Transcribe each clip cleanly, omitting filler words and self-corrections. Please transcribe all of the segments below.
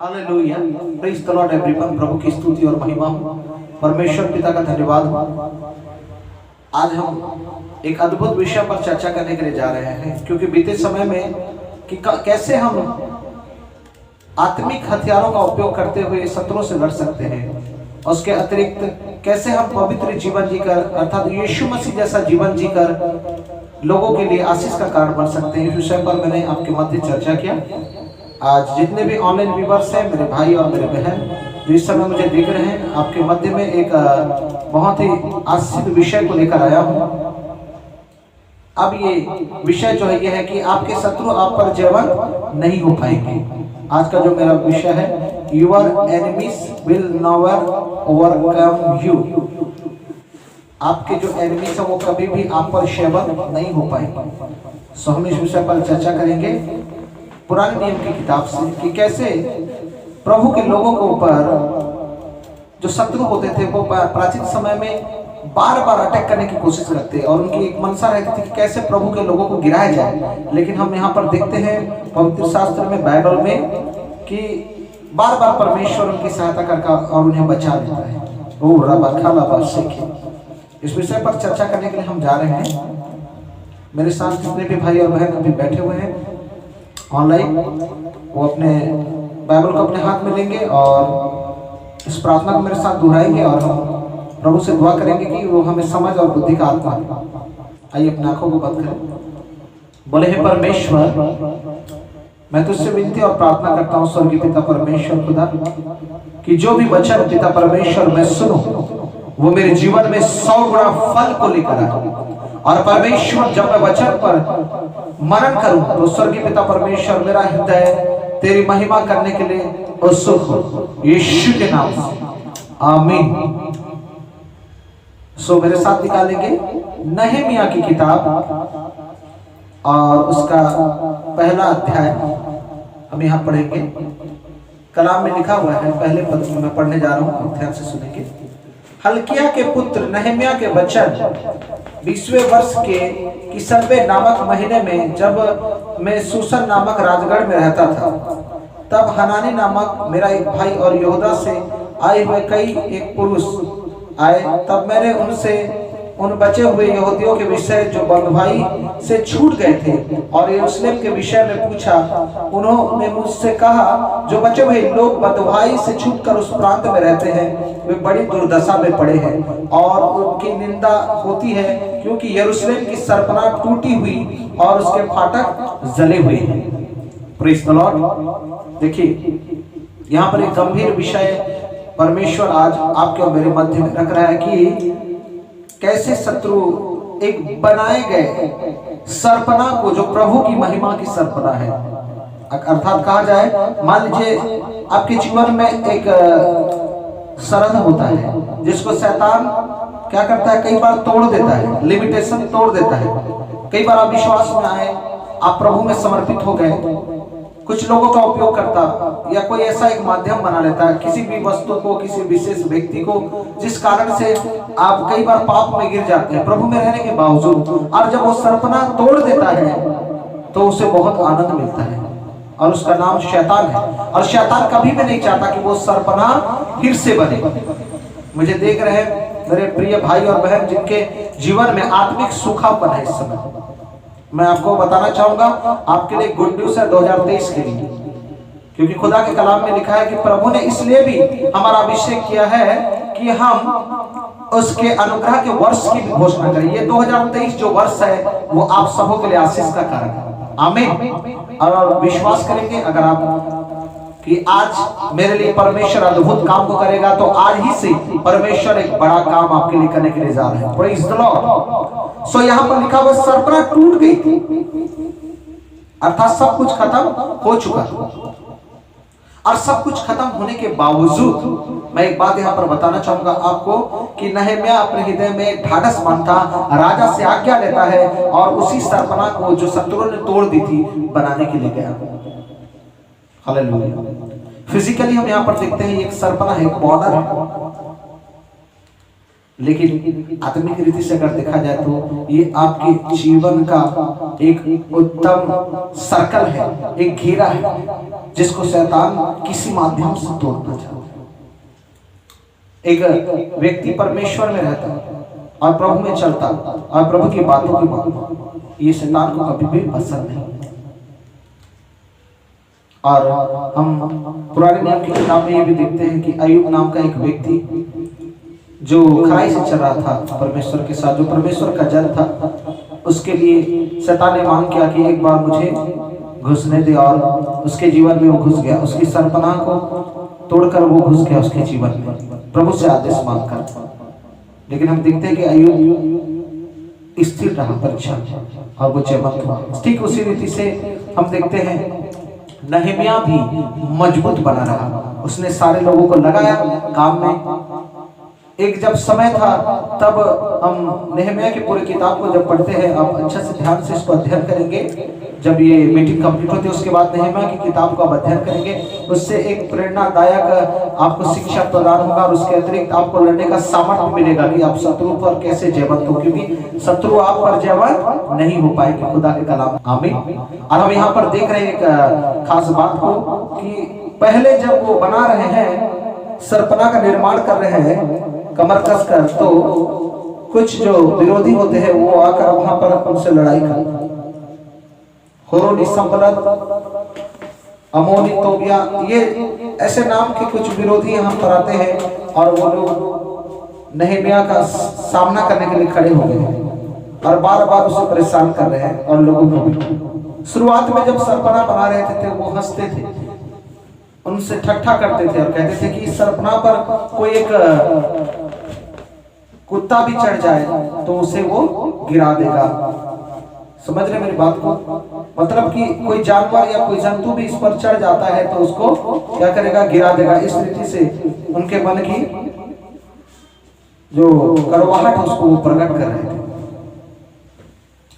Hallelujah, praise the lord everyone. प्रभु की स्तुति और महिमा हो, परमेश्वर पिता का धन्यवाद हो। आज हम एक अद्भुत विषय पर चर्चा करने के लिए जा रहे हैं, क्योंकि बीते समय में कि कैसे हम आत्मिक हथियारों का उपयोग करते हुए शत्रुओं से लड़ सकते हैं। उसके अतिरिक्त कैसे हम पवित्र जीवन जीकर अर्थात यीशु मसीह जैसा जीवन जीकर लोगों के लिए आशीष का कारण बन सकते हैं। इस विषय पर मैंने आपके मध्य चर्चा किया। आज जितने भी ऑनलाइन व्यूअर्स हैं, मेरे भाई और मेरे बहन जो इस समय मुझे देख रहे हैं, आपके मध्य में एक बहुत ही आशीष विषय को लेकर आया हूँ। अब ये विषय जो है ये है कि आपके शत्रु आप पर जयवंत नहीं हो पाएंगे। आज का जो मेरा विषय है, your enemies will never overcome you. आपके जो एनिमीज है वो कभी भी आप पर जयवंत नहीं हो पाएंगे। सो हम इस विषय पर चर्चा करेंगे पुराने नियम की किताब से कि कैसे प्रभु के लोगों के ऊपर जो शत्रु होते थे वो प्राचीन समय में बार बार अटैक करने की कोशिश करते और उनकी एक मनसा रहती थी कि कैसे प्रभु के लोगों को गिराया जाए। लेकिन हम यहाँ पर देखते हैं पवित्र शास्त्र में, बाइबल में, कि बार बार परमेश्वर उनकी सहायता करके और उन्हें बचा लेता है। ओ रबा खाला बस इस विषय पर चर्चा करने के लिए हम जा रहे हैं। मेरे साथ जितने भी भाई और बहन अभी बैठे हुए हैं ऑनलाइन, वो अपने बाइबल को अपने हाथ में लेंगे और इस प्रार्थना को मेरे साथ दोहराएंगे और हम प्रभु से दुआ करेंगे कि वो हमें समझ और बुद्धि का आत्मा दे। आइए अपने आंखों को बंद करें। बोले हे परमेश्वर, मैं तुझसे विनती और प्रार्थना करता हूँ स्वर्गीय पिता परमेश्वर खुदा, कि जो भी वचन पिता परमेश्वर मैं सुनूं वो मेरे जीवन में 100 गुना फल को लेकर आए। और परमेश्वर जब मैं वचन पर मनन करूं तो स्वर्गीय पिता परमेश्वर मेरा हृदय तेरी महिमा करने के लिए उत्सुक हो, यीशु के नाम से आमीन। सो मेरे साथ निकालेंगे नहमिया की किताब और उसका पहला अध्याय हम यहाँ पढ़ेंगे। कलाम में लिखा हुआ है, पहले पद में मैं पढ़ने जा रहा हूँ, ध्यान से सुनेंगे। हल्किया के पुत्र नहमिया के वचन 20वें वर्ष के किसनवे नामक महीने में, जब मैं सूसन नामक राजगढ़ में रहता था, तब हनानी नामक मेरा एक भाई और यहूदा से आए हुए कई एक पुरुष आए। तब मैंने उनसे उन बचे हुए यहूदियों के विषय जो बंधुआई से छूट गए थे और यरूशलेम के विषय में पूछा। उन्होंने मुझसे कहा, जो बचे हुए लोग बंधुआई से छूटकर उस प्रांत में रहते हैं वे बड़ी दुर्दशा में पड़े हैं और उनकी निंदा होती है, क्योंकि यरूशलेम की सरपना टूटी हुई और उसके फाटक जले हुए हैं। Praise the Lord. देखिए यहाँ पर एक गंभीर विषय परमेश्वर आज आपके और मेरे मध्य में रख रहा है कि कैसे शत्रु एक बनाए गए सरपना को, जो प्रभु की महिमा की सरपना है, अर्थात कहा जाए, मान लीजिए आपके जीवन में एक सरहद होता है जिसको शैतान क्या करता है, कई बार तोड़ देता है, लिमिटेशन तोड़ देता है। कई बार आप विश्वास में आए, आप प्रभु में समर्पित हो गए, कुछ लोगों का उपयोग करता या कोई ऐसा एक माध्यम बना लेता है, किसी भी वस्तु को, किसी विशेष व्यक्ति को, जिस कारण से आप कई बार पाप में गिर जाते हैं प्रभु में रहने के बावजूद। और जब वो सरपना तोड़ देता है तो उसे बहुत आनंद मिलता है और उसका नाम शैतान है। और शैतान कभी भी नहीं चाहता कि वो सरपना फिर से बने। मुझे देख रहे हैं मेरे प्रिय भाई और बहन जिनके जीवन में आत्मिक सूखापन है, इस समय मैं आपको बताना चाहूंगा, आपके लिए गुड न्यूज है 2023 के लिए, क्योंकि खुदा के कलाम में लिखा है कि प्रभु ने इसलिए भी हमारा अभिषेक किया है कि हम उसके अनुग्रह के वर्ष की भी घोषणा करें। ये 2023 जो वर्ष है वो आप सबों के लिए आशीष का कारण है। आमीन। और विश्वास करेंगे अगर आप कि आज मेरे लिए परमेश्वर अद्भुत काम को करेगा, तो आज ही से परमेश्वर एक बड़ा काम आपके लिए करने के लिए जा रहे हैं। Praise the Lord. सो यहाँ पर लिखा हुआ सरपना टूट गई थी, अर्थात सब कुछ खत्म हो चुका था। और सब कुछ खत्म होने के बावजूद मैं एक बात यहाँ पर बताना चाहूंगा आपको कि नहमिया अपने हृदय में ढाढ़स मानता, राजा से आज्ञा लेता है और उसी सरपना को जो शत्रुओं ने तोड़ दी थी बनाने के लिए गया। हालेलुया। फिजिकली हम यहाँ पर देखते हैं एक सरपना है, एक बॉर्डर है, लेकिन आत्मिक रीति से अगर देखा जाए तो ये आपके जीवन का एक उत्तम सर्कल है, एक घेरा है जिसको शैतान किसी माध्यम से तोड़ना चाहता है। एक व्यक्ति परमेश्वर में रहता और प्रभु में चलता और प्रभु की बातों की मानता, ये शैतान को कभी भी पसंद नहीं। और हम पुराने नियम की किताब में ये भी देखते हैं कि अय्यूब नाम का एक व्यक्ति जो खराई से चल रहा था परमेश्वर के साथ, जो परमेश्वर का जन था, उसके लिए शैतान ने मांग किया कि एक बार मुझे घुसने दे, और उसके जीवन में वो घुस गया। उसकी सरपनाह को तोड़कर वो घुस गया उसके जीवन में, प्रभु से आदेश मांगकर। लेकिन हम देखते हैं कि अय्यूब स्थिर रहा परीक्षा और वो जयवंत हुआ। ठीक उसी रीति से हम देखते हैं नहम्याह भी मजबूत बना रहा। उसने सारे लोगों को लगाया काम में। एक जब समय था तब हम नहम्याह की पूरी किताब को जब पढ़ते हैं, आप अच्छा से ध्यान से इसको अध्ययन करेंगे। जब ये मीटिंग कंप्लीट होती है उसके बाद नहम्याह की किताब को आप अध्ययन करेंगे, उससे एक प्रेरणादायक आपको शिक्षा प्रदान होगा और उसके अतिरिक्त आपको लड़ने का सामर्थ्य मिलेगा कि आप शत्रु पर कैसे जयवंत हो, क्योंकि शत्रु आप पर जयवंत नहीं हो पाएंगे, खुदा के कलाम। आमीन। और हम यहाँ पर देख रहे हैं एक खास बात को कि पहले जब वो बना रहे हैं, सरपना का निर्माण कर रहे हैं कमर कस कर, तो कुछ जो विरोधी होते हैं वो आकर वहां पर उनसे लड़ाई कर, होरोनी, संबलत, अमोनी, तोबिया, ये ऐसे नाम के कुछ विरोधी यहाँ पर आते हैं और वो लोग नहम्याह का सामना करने के लिए खड़े हो गए हैं और बार बार उसे परेशान कर रहे हैं। और लोगों को भी शुरुआत में जब सरपना बना रहे थे वो हंसते थे, उनसे ठट्ठा करते थे और कहते थे कि इस सरपना पर कोई एक कुत्ता भी चढ़ जाए तो उसे वो गिरा देगा। समझ रहे मेरी बात को? मतलब कि कोई जानवर या कोई जंतु भी इस पर चढ़ जाता है तो उसको क्या करेगा? गिरा देगा। इस रीति से उनके मन की जो कड़वाहट है उसको वो प्रकट कर रहे थे।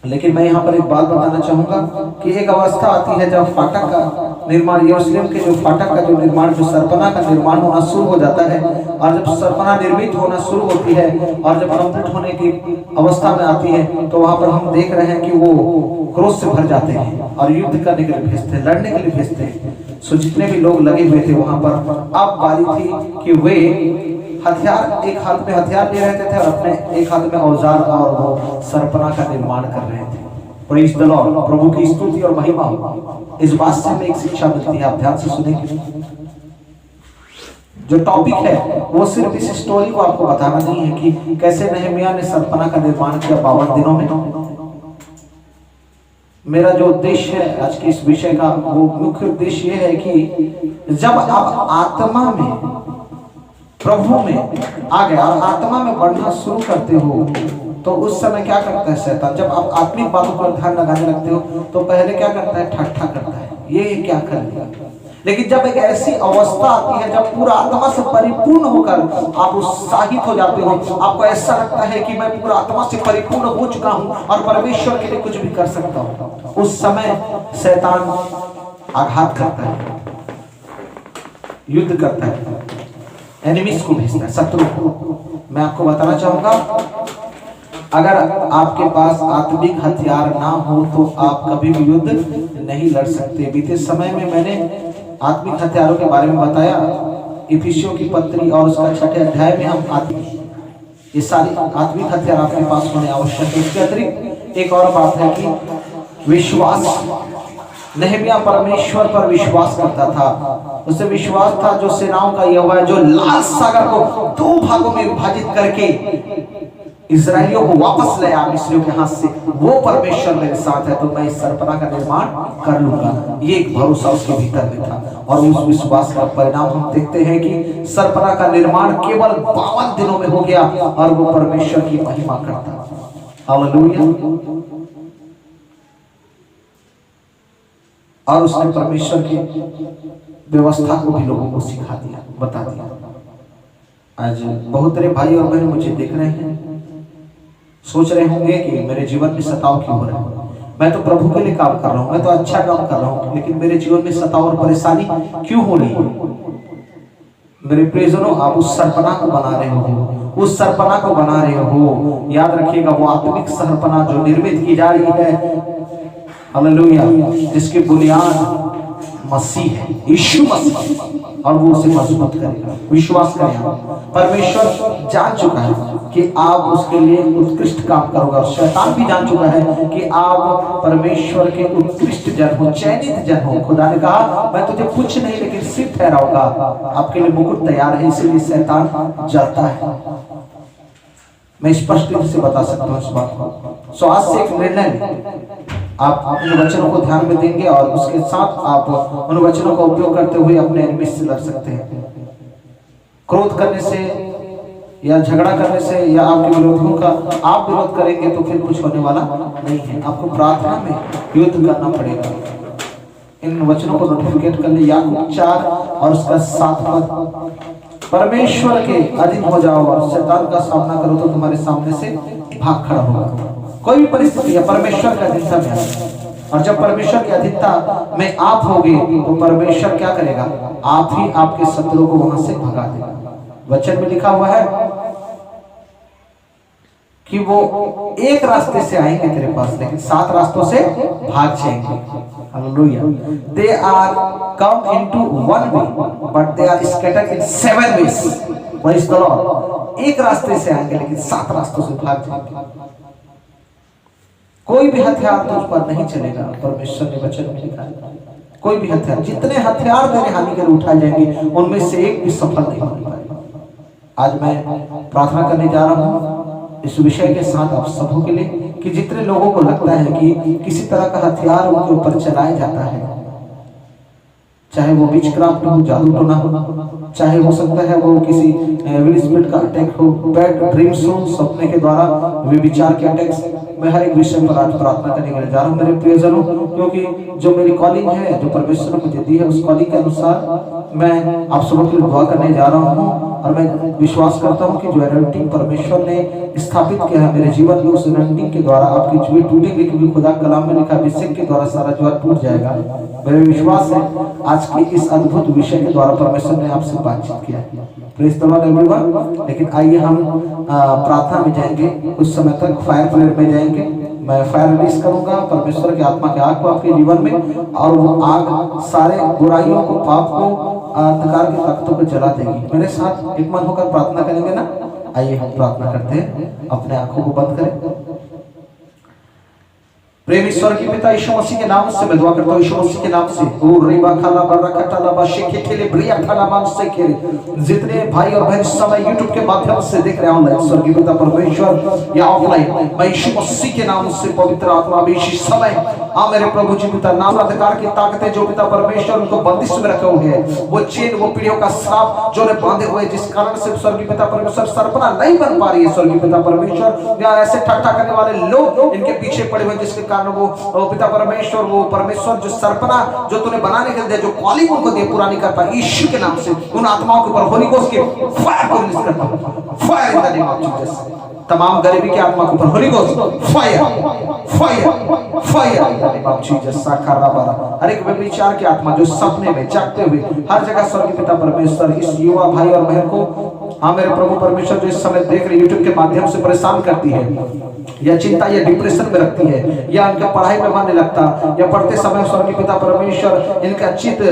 लेकिन मैं यहाँ पर एक बात बताना चाहूंगा कि एक अवस्था आती है जब फाटक का निर्माण, यरूशलेम के जो फाटक का जो निर्माण, जो सरपना का निर्माण होना शुरू हो जाता है, और जब सरपना निर्मित होना शुरू होती है और जब कंप्लीट होने की अवस्था में आती है तो वहां पर हम देख रहे हैं कि वो क्रोध से भर जाते हैं और युद्ध करने के लिए भेजते हैं, लड़ने के लिए भेजते हैं। सो जितने भी लोग लगे हुए थे वहां पर, अब बारी थी कि वे हथियार, एक हाथ में हथियार ले रहते थे और अपने एक हाथ में औजार और वो सरपना का निर्माण कर रहे थे। Praise the Lord. प्रभु की स्तुति और महिमा हो। इस बात से हमें एक शिक्षा मिलती है, आप ध्यान से सुनेंगे। जो टॉपिक है वो सिर्फ इस स्टोरी को आपको बताना नहीं है कि कैसे नहम्याह ने सरपना का निर्माण किया 52 दिनों में। मेरा जो उद्देश्य है आज के इस विषय का, वो मुख्य उद्देश्य ये है कि जब आप आत्मा में, प्रभु में आ गए और आत्मा में बढ़ना शुरू करते हो तो उस समय क्या करता है शैतान? जब आप आत्मिक बातों पर ध्यान लगाने लगते हो तो पहले क्या करता है? ठट्ठा करता है, ये क्या कर दिया। लेकिन जब एक ऐसी अवस्था आती है जब पूरा आत्मा से परिपूर्ण होकर आप उत्साहित हो जाते हो, आपको ऐसा लगता है कि मैं पूरा आत्मा से परिपूर्ण हो चुका हूं और परमेश्वर के लिए कुछ भी कर सकता हूं, उस समय शैतान आघात करता है, युद्ध करता है, एनिमीज को भेजता है, शत्रु को। मैं आपको बताना चाहूंगा, अगर आपके पास आत्मिक हथियार ना हो तो आप कभी भी युद्ध नहीं लड़ सकते। बीते समय में मैंने आत्मिक हथियारों के बारे में बताया, इफिसियों की पत्री और उसका 6ठे अध्याय में हम ये सारी आत्मिक हथियार आपके पास होने आवश्यक है। इसके अतिरिक्त एक और बात है कि विश्वास। नहम्याह परमेश्वर पर विश्वास करता था, उसे विश्वास था जो सेनाओं का यहोवा है, जो लाल सागर को 2 भागों में विभाजित करके इजराइलियों को वापस ले आया मिस्रियों के हाथ से, वो परमेश्वर मेरे साथ है तो मैं इस सरपना का निर्माण कर लूंगा। ये एक भरोसा उसके भीतर में था और उस विश्वास का परिणाम हम देखते हैं कि सरपना का निर्माण केवल 52 दिनों में हो गया और वो परमेश्वर की महिमा करता। हालेलुया। और उसने परमेश्वर की व्यवस्था को भी लोगों को सिखा दिया, बता दिया। आज बहुत सारे भाई और बहन मुझे देख रहे हैं, सोच रहे होंगे कि मेरे जीवन में सताव क्यों हो रहा है। मैं तो प्रभु के लिए काम कर रहा हूँ, मैं तो अच्छा काम कर रहा हूँ, लेकिन मेरे जीवन में सताव और परेशानी क्यों हो रही है? मेरे प्रियजनों, आप उस सरपना को बना रहे हो, उस सरपना को बना रहे हो। याद रखिएगा, वो आत्मिक सरपना जो निर्मित की जा रही है हालेलुया, जिसकी बुनियाद मसीह है, यीशु मसीह, और वो उसे मजबूत करेगा। विश्वास करें, परमेश्वर जान चुका है कि आप उसके लिए उत्कृष्ट काम करोगे, और शैतान भी जान चुका है कि आप परमेश्वर के उत्कृष्ट जन हो, चयनित जन हो। खुदा ने कहा मैं तुझे कुछ नहीं लेकिन सिर्फ ठहराऊंगा, आपके लिए मुकुट तैयार है, इसीलिए शैतान जलता है। मैं स्पष्ट रूप से बता सकता हूँ इस बात को। सो आज से एक निर्णय आप इन वचनों को ध्यान में देंगे और उसके साथ आप उन वचनों का उपयोग करते हुए अपने एनिमी से लड़ सकते हैं। क्रोध करने से या झगड़ा करने से या आपके विरोधियों का आप विरोध करेंगे तो फिर कुछ होने वाला नहीं है। आपको प्रार्थना में युद्ध करना पड़ेगा। इन वचनों को नोटिफिकेट कर ले, याकूब 4 और उसका 7 पद। परमेश्वर के अधीन हो जाओ और शैतान का सामना करो तो तुम्हारे सामने से भाग खड़ा होगा। कोई भी परिस्थिति है परमेश्वर का अधीनता में है, और जब परमेश्वर की अधीनता में आप होगे तो परमेश्वर क्या करेगा? आप ही आपके शत्रुओं को वहां से भगा देगा। वचन में लिखा हुआ है कि वो एक रास्ते से आएंगे तेरे पास, लेकिन 7 रास्तों से भाग जाएंगे। Hallelujah. They are come into one way, but they are scattered in 7 ways. Praise the Lord. एक रास्ते से आएंगे लेकिन 7 रास्तों से भाग जाएंगे। कोई भी हथियार तुझ पर नहीं चलेगा, परमेश्वर ने वचन में लिखा है। कोई भी हथियार, जितने हथियार तेरे हानि के लिए उठाए जाएंगे उनमें से एक भी सफल नहीं होने पाएगा। आज मैं प्रार्थना करने जा रहा हूँ इस विषय के साथ आप सबों के लिए कि जितने लोगों को लगता है कि किसी तरह का हथियार उनके ऊपर चलाया जाता है, चाहे वो विचक्राफ्ट हो, जादू टोना हो, चाहे हो सकता है वो किसी एविल स्पिरिट का अटैक हो, बैड ड्रीम्स हो, सपने के द्वारा विचार के अटैक्स। मैं हर एक विषय पर आज प्रार्थना करने के लिए जा रहा हूँ मेरे प्रियजनों, क्योंकि जो मेरी कॉलिंग है, जो परमेश्वर ने मुझे दी है, उस कॉलिंग के अनुसार मैं आप सबों के लिए दुआ करने जा रहा हूँ। और मैं विश्वास करता हूँ कि जो एनोइंटिंग परमेश्वर ने स्थापित किया है मेरे जीवन में, उस एनोइंटिंग के द्वारा आपकी जुए टूटेंगे, क्योंकि खुदा कलाम में लिखा अभिषेक के द्वारा सारा जुआ टूट जाएगा। मेरा विश्वास है आज के इस अद्भुत विषय के द्वारा परमेश्वर ने आपसे बातचीत किया है। Praise the lord everyone. लेकिन आइए हम प्रार्थना में जाएंगे, कुछ समय तक फायर प्रेयर में जाएंगे। मैं फायर रिलीज करूंगा, परमेश्वर की आत्मा के आग को आपके जीवन में, और वो आग सारे बुराइयों को, पाप को, अंधकार के तख्तों को जला देगी। मेरे साथ एक मन होकर प्रार्थना करेंगे ना? आइए हम प्रार्थना करते हैं, अपने आंखों को बंद करें। प्रेम ईश्वर की पिता यीशु मसीह के नाम से मैं दुआ करता हूँ, यीशु मसीह के नाम से। ओ रिबा खाला बरका टाला बाशे खेले ब्रिया खाला मान से खेले जितने भाई और बहन समय YouTube के माध्यम से देख रहे हैं ऑनलाइन, स्वर्गीय पिता परमेश्वर या ऑफलाइन, मैं यीशु मसीह के नाम से पवित्र आत्मा भी इसी समय हाँ मेरे प्रभु जी पिता, नाम अंधकार की ताकतें जो पिता परमेश्वर उनको बंदिश में रखे हुए हैं, वो चेन, वो पीढ़ियों का श्राप जो ने बांधे हुए, जिस कारण से स्वर्गीय पिता परमेश्वर सरपना नहीं बन पा रही है, स्वर्गीय पिता परमेश्वर या ऐसे ठट्ठा करने वाले लोग इनके पीछे पड़े हुए, जिसके कारण वो पिता परमेश्वर, वो परमेश्वर जो सरपना जो तूने बनाने के लिए जो कॉलिंग उनको दिए पूरा नहीं कर पाए, यीशु के नाम से उन आत्माओं के ऊपर होली गोस्ट के फायर को रिलीज करता हूं। Fire in the name of Jesus. तमाम गरीबी की आत्मा के ऊपर holy ghost fire fire fire in the name of Jesus. साकारा बारा हर एक व्यभिचार की आत्मा जो सपने में जागते हुए हर जगह स्वर्गीय पिता परमेश्वर इस युवा भाई और बहन को हाँ मेरे प्रभु परमेश्वर जो इस समय देख रहे YouTube के माध्यम से परेशान करती है, या चिंता या डिप्रेशन में रखती है, या उनका पढ़ाई में मन नहीं लगता, या पढ़ते समय स्वर्गीय पिता परमेश्वर इनका चित्त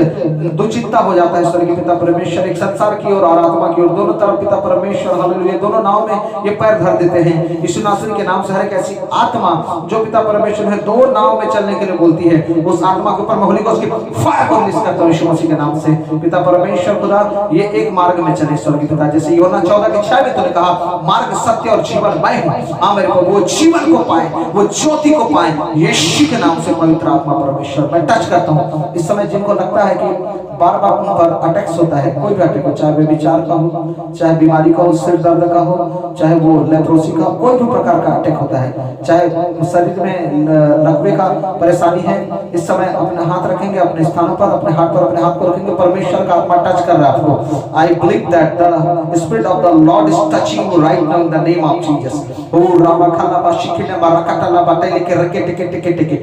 दुचिंता हो जाता है, स्वर्गीय पिता परमेश्वर एक संसार की ओर और आत्मा की ओर दोनों तरफ पिता परमेश्वर हालेलुया दोनों नाव में ये पैर धर देते हैं। यीशु नासरी के नाम से हर एक ऐसी आत्मा जो पिता परमेश्वर है दो नाव में चलने के लिए बोलती है, उस आत्मा के ऊपर मैं होली गोस्ट की फायर को रिलीज करता हूं यीशु मसीह के नाम से। पिता परमेश्वर खुदा ये एक मार्ग में चले स्वर्गीय पिता, जैसे यूहन्ना 14:6 में तूने कहा मार्ग सत्य और जीवन मैं हूं, हाँ मेरे प्रभु वो जीवन को पाए, वो ज्योति को पाए, यीशु के नाम से पवित्र आत्मा परमेश्वर मैं टच करता हूं। इस समय जिनको लगता है कि बार बार उन पर अटैक्स होता है, कोई भी अटैक हो, चाहे वे विचार का हो, चाहे बीमारी का हो, सिर दर्द का हो, चाहे वो लेप्रोसी का, कोई भी प्रकार का अटैक होता है, चाहे शरीर में लकवे का परेशानी है, इस समय अपने हाथ रखेंगे अपने स्थानों पर, अपने हाथ पर अपने हाथ को रखेंगे, परमेश्वर का आत्मा टच कर रहा है आपको। I believe that the spirit of the lord is touching you right now in the name of Jesus. ओ रामा खाला बाशिकिना बाराकाटा ला बाटे लेके रके टिके टिके टिके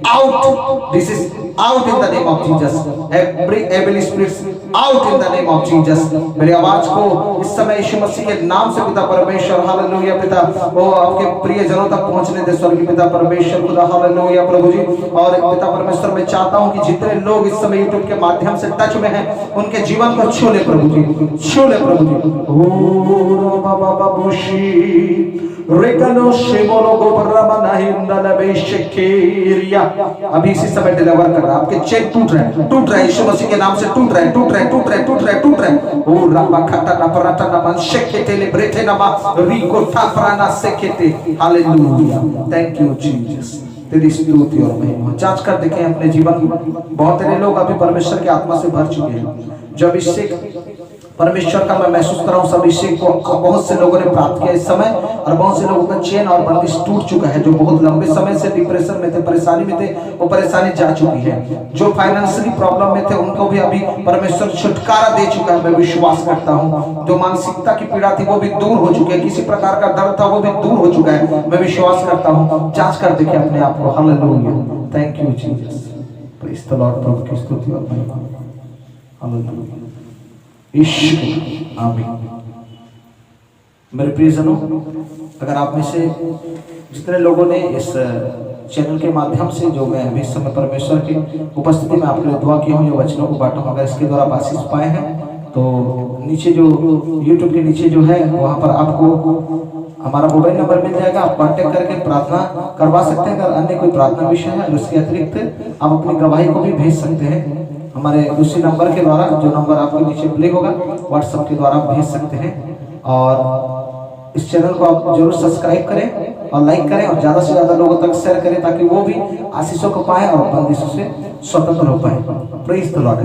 out, this is out in the name of Jesus. Every evil spirits out in the name of Jesus. मेरी आवाज को इस समय यीशु मसीह के नाम से पिता परमेश्वर हालेलुया पिता वो आपके प्रिय जनों तक पहुंचने दे स्वर्गीय पिता परमेश्वर खुदा हालेलुया प्रभु जी। और पिता परमेश्वर मैं चाहता हूं कि जितने लोग इस समय यूट्यूब के माध्यम से टच में हैं उनके जीवन को छू ले प्रभु जी, छू ले प्रभु जी। ओ बाबा बाबूशी रेकनो शेमोनो गोबरमा नाहिंदा नबेशकेरिया अभी इसी समय डिलीवर कर रहा है। आपके चेन टूट रहे हैं यीशु मसीह के नाम से टूट रहे हैं। ओ रबा खटा ना पराटा ना मन शेकेते लिब्रेटे ना मा रिको थाफराना सेकेते हालेलुया। थैंक यू जीसस, तेरी स्तुति और महिमा। जांच कर देखें अपने जीवन। बहुत सारे लोग अभी परमेश्वर की आत्मा से भर चुके हैं। जो अभिषेक परमेश्वर का मैं महसूस कर रहा हूँ, अभिषेक को बहुत से लोगों ने प्राप्त किया इस समय, और बहुत से लोगों का चेन और बंदिश टूट चुका है। जो बहुत लंबे समय से डिप्रेशन में थे, परेशानी में थे, वो परेशानी जा चुकी है। जो फाइनेंशियली प्रॉब्लम में थे उनको भी अभी परमेश्वर छुटकारा दे चुका है, मैं विश्वास करता हूँ। जो मानसिकता की पीड़ा थी वो भी दूर हो चुकी है, किसी प्रकार का दर्द था वो भी दूर हो चुका है, मैं विश्वास करता हूँ। जांच कर देखिए अपने आप को। Hallelujah, thank you Jesus, praise the Lord. प्रभु की स्तुति और महिमा। हालेलुया, आमीन। मेरे प्रियजनों, अगर आप में से जितने लोगों ने इस चैनल के माध्यम से जो मैं अभी समय परमेश्वर की उपस्थिति में आपके लिए दुआ किया हूँ, जो वचनों को बांटा हूँ, अगर इसके द्वारा आप आशीष पाए हैं तो नीचे जो YouTube के नीचे जो है वहाँ पर आपको हमारा मोबाइल नंबर मिल जाएगा। आप कांटेक्ट करके प्रार्थना करवा सकते हैं। अगर अन्य कोई प्रार्थना विषय है, उसके अतिरिक्त आप अपनी गवाही को भी भेज सकते हैं हमारे दूसरे नंबर के द्वारा, जो नंबर आपको नीचे प्ले होगा, व्हाट्सएप के द्वारा भेज सकते हैं। और इस चैनल को आप जरूर सब्सक्राइब करें और लाइक करें और ज़्यादा से ज़्यादा लोगों तक शेयर करें, ताकि वो भी आशीषों को पाएं और बंदिशों से स्वतंत्र हो पाए। Praise the Lord.